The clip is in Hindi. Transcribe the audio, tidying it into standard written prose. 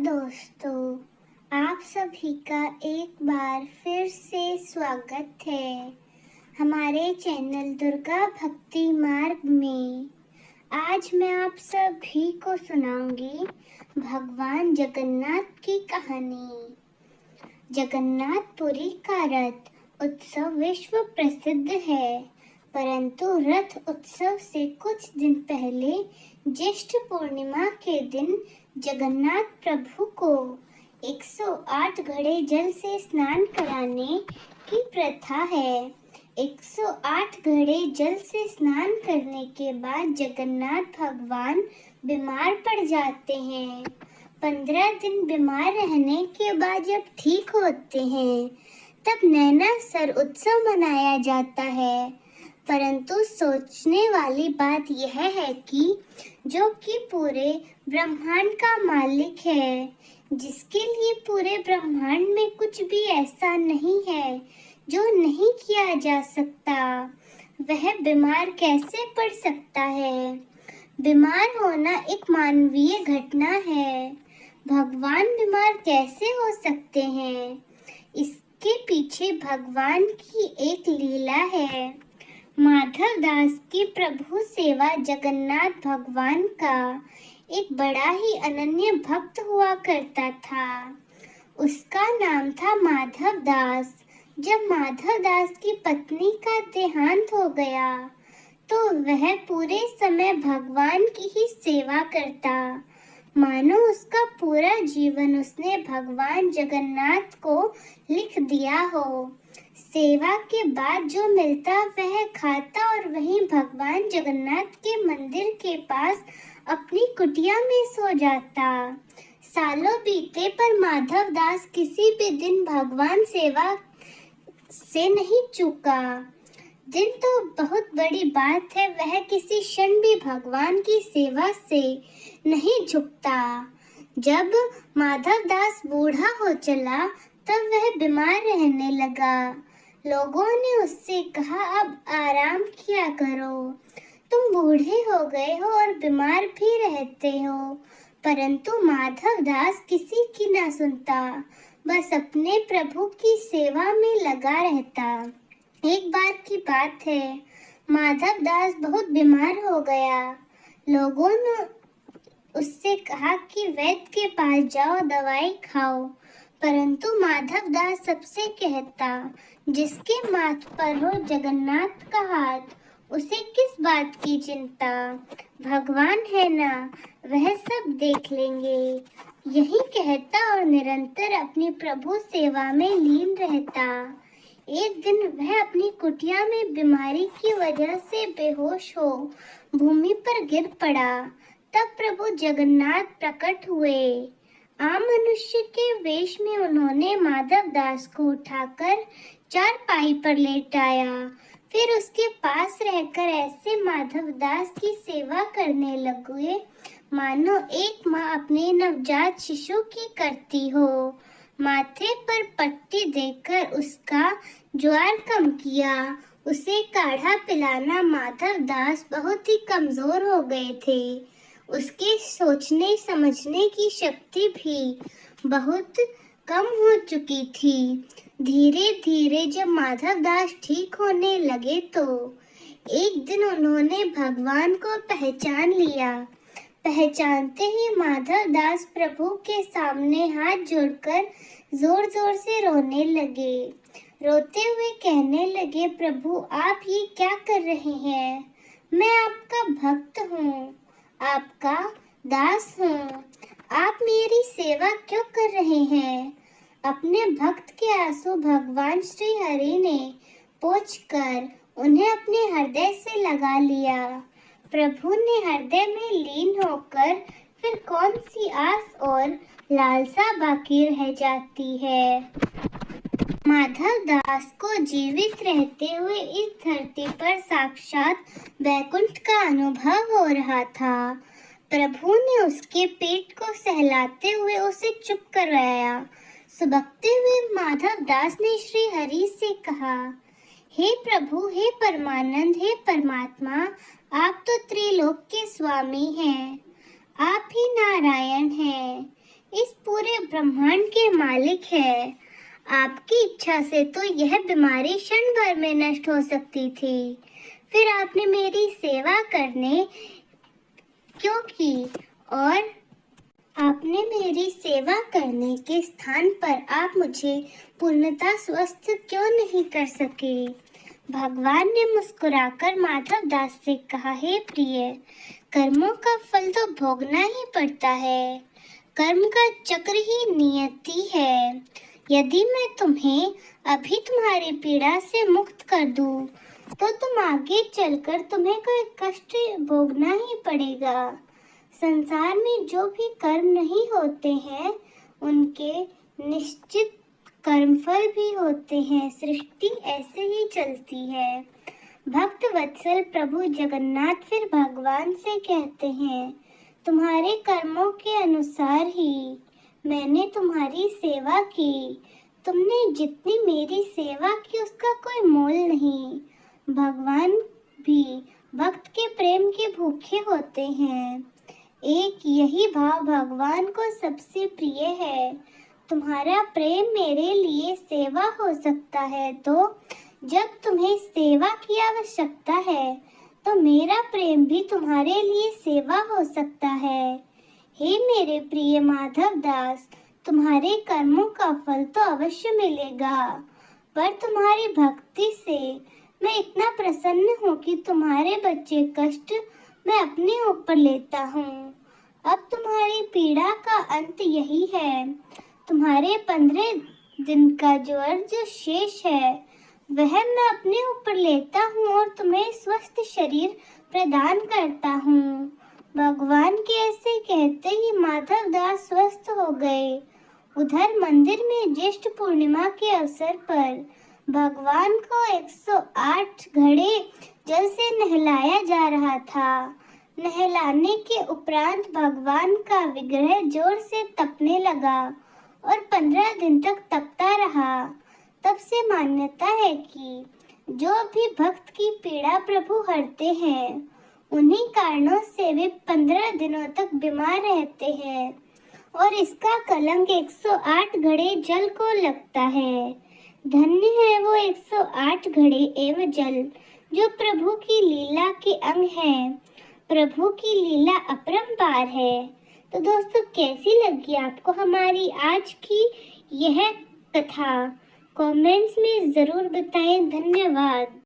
दोस्तों, आप सभी का एक बार फिर से स्वागत है हमारे चैनल दुर्गा भक्ति मार्ग में। आज मैं आप सभी को सुनाऊंगी भगवान जगन्नाथ की कहानी। जगन्नाथपुरी का रथ उत्सव विश्व प्रसिद्ध है, परंतु रथ उत्सव से कुछ दिन पहले ज्येष्ठ पूर्णिमा के दिन जगन्नाथ प्रभु को 108 घड़े जल से स्नान कराने की प्रथा है। 108 घड़े जल से स्नान करने के बाद जगन्नाथ भगवान बीमार पड़ जाते हैं। 15 दिन बीमार रहने के बाद जब ठीक होते हैं, तब नैनासर उत्सव मनाया जाता है। परंतु सोचने वाली बात यह है कि जो कि पूरे ब्रह्मांड का मालिक है, जिसके लिए पूरे ब्रह्मांड में कुछ भी ऐसा नहीं है जो नहीं किया जा सकता, वह बीमार कैसे पड़ सकता है। बीमार होना एक मानवीय घटना है। भगवान बीमार कैसे हो सकते हैं? इसके पीछे भगवान की एक लीला है। माधव दास की प्रभु सेवा जगन्नाथ भगवान का एक बड़ा ही अनन्य भक्त हुआ करता था। उसका नाम था माधव दास। जब माधव दास की पत्नी का देहांत हो गया, तो वह पूरे समय भगवान की ही सेवा करता, मानो उसका पूरा जीवन उसने भगवान जगन्नाथ को लिख दिया हो। सेवा के बाद जो मिलता वह खाता और वहीं भगवान जगन्नाथ के मंदिर के पास अपनी कुटिया में सो जाता। सालों बीते पर माधव दास किसी भी दिन भगवान सेवा से नहीं चूका। दिन तो बहुत बड़ी बात है, वह किसी क्षण भी भगवान की सेवा से नहीं झुकता। जब माधव दास बूढ़ा हो चला, तब वह बीमार रहने लगा। लोगों ने उससे कहा, अब आराम किया करो, तुम बूढ़े हो गए हो और बीमार भी रहते हो। परंतु माधव दास किसी की ना सुनता, बस अपने प्रभु की सेवा में लगा रहता। एक बार की बात है, माधव दास बहुत बीमार हो गया। लोगों ने उससे कहा कि वैद्य के पास जाओ, दवाई खाओ। परंतु माधव दास सबसे कहता, जिसके माथ पर हो जगन्नाथ का हाथ, उसे किस बात की चिंता। भगवान है ना, वह सब देख लेंगे। यही कहता और निरंतर अपनी प्रभु सेवा में लीन रहता। एक दिन वह अपनी कुटिया में बीमारी की वजह से बेहोश हो भूमि पर गिर पड़ा। तब प्रभु जगन्नाथ प्रकट हुए। आम मनुष्य के वेश में उन्होंने माधव दास को उठाकर चारपाई पर लेटाया। फिर उसके पास रहकर ऐसे माधव दास की सेवा करने लगे, मानो एक माँ अपने नवजात शिशु की करती हो। माथे पर पट्टी देकर उसका ज्वर कम किया। उसे काढ़ा पिलाना। माधव दास बहुत ही कमजोर हो गए थे। उसके सोचने समझने की शक्ति भी बहुत कम हो चुकी थी। धीरे धीरे जब माधव दास ठीक होने लगे, तो एक दिन उन्होंने भगवान को पहचान लिया। पहचानते ही माधव दास प्रभु के सामने हाथ जोड़कर जोर जोर से रोने लगे। रोते हुए कहने लगे, प्रभु आप ये क्या कर रहे हैं? मैं आपका भक्त हूँ, आपका दास हूँ। आप मेरी सेवा क्यों कर रहे हैं? अपने भक्त के आंसू भगवान श्री हरि ने पोंछकर उन्हें अपने हृदय से लगा लिया। प्रभु ने हृदय में लीन होकर फिर कौन सी आस और लालसा बाकी रह जाती है। माधव दास को जीवित रहते हुए इस धरती पर साक्षात वैकुंठ का अनुभव हो रहा था। प्रभु ने उसके पेट को सहलाते हुए उसे चुप कराया। सुबकते हुए माधव दास ने श्री हरि से कहा, हे प्रभु, हे परमानंद, हे परमात्मा, आप तो त्रिलोक के स्वामी हैं, आप ही नारायण हैं। इस पूरे आपकी इच्छा से तो यह बीमारी क्षण भर में नष्ट हो सकती थी, फिर आपने मेरी सेवा करने क्यों की? और आपने मेरी सेवा करने के स्थान पर आप मुझे पूर्णतः स्वस्थ क्यों नहीं कर सके? भगवान ने मुस्कुराकर माधव दास से कहा, हे प्रिय, कर्मों का फल तो भोगना ही पड़ता है। कर्म का चक्र ही नियति है। यदि मैं तुम्हें अभी तुम्हारी पीड़ा से मुक्त कर दूं, तो तुम आगे चलकर तुम्हें कोई कष्ट भोगना ही पड़ेगा। संसार में जो भी कर्म नहीं होते हैं, उनके निश्चित कर्मफल भी होते हैं। सृष्टि ऐसे ही चलती है। भक्त वत्सल प्रभु जगन्नाथ फिर भगवान से कहते हैं, तुम्हारे कर्मों के अनुसार ही मैंने तुम्हारी सेवा की। तुमने जितनी मेरी सेवा की उसका कोई मोल नहीं। भगवान भी भक्त के प्रेम के भूखे होते हैं। एक यही भाव भगवान को सबसे प्रिय है। तुम्हारा प्रेम मेरे लिए सेवा हो सकता है, तो जब तुम्हें सेवा की आवश्यकता है, तो मेरा प्रेम भी तुम्हारे लिए सेवा हो सकता है। हे मेरे प्रिय माधव दास, तुम्हारे कर्मों का फल तो अवश्य मिलेगा, पर तुम्हारी भक्ति से मैं इतना प्रसन्न हूँ कि तुम्हारे बच्चे कष्ट मैं अपने ऊपर लेता हूँ। अब तुम्हारी पीड़ा का अंत यही है। तुम्हारे 15 दिन का जो शेष है, वह मैं अपने ऊपर लेता हूँ और तुम्हें स्वस्थ शरीर प्रदान करता हूँ। भगवान के ऐसे कहते ही माधव दास स्वस्थ हो गए। उधर मंदिर में ज्येष्ठ पूर्णिमा के अवसर पर भगवान को 108 घड़े जल से नहलाया जा रहा था। नहलाने के उपरांत भगवान का विग्रह जोर से तपने लगा और 15 दिन तक तपता रहा। तब से मान्यता है कि जो भी भक्त की पीड़ा प्रभु हरते हैं, उन्हीं कारणों से वे 15 दिनों तक बीमार रहते हैं और इसका कलंक 108 घड़े जल को लगता है। धन्य है वो 108 घड़े एवं जल जो प्रभु की लीला के अंग हैं। प्रभु की लीला अपरंपार है। तो दोस्तों, कैसी लगी आपको हमारी आज की यह कथा? कमेंट्स में जरूर बताएं। धन्यवाद।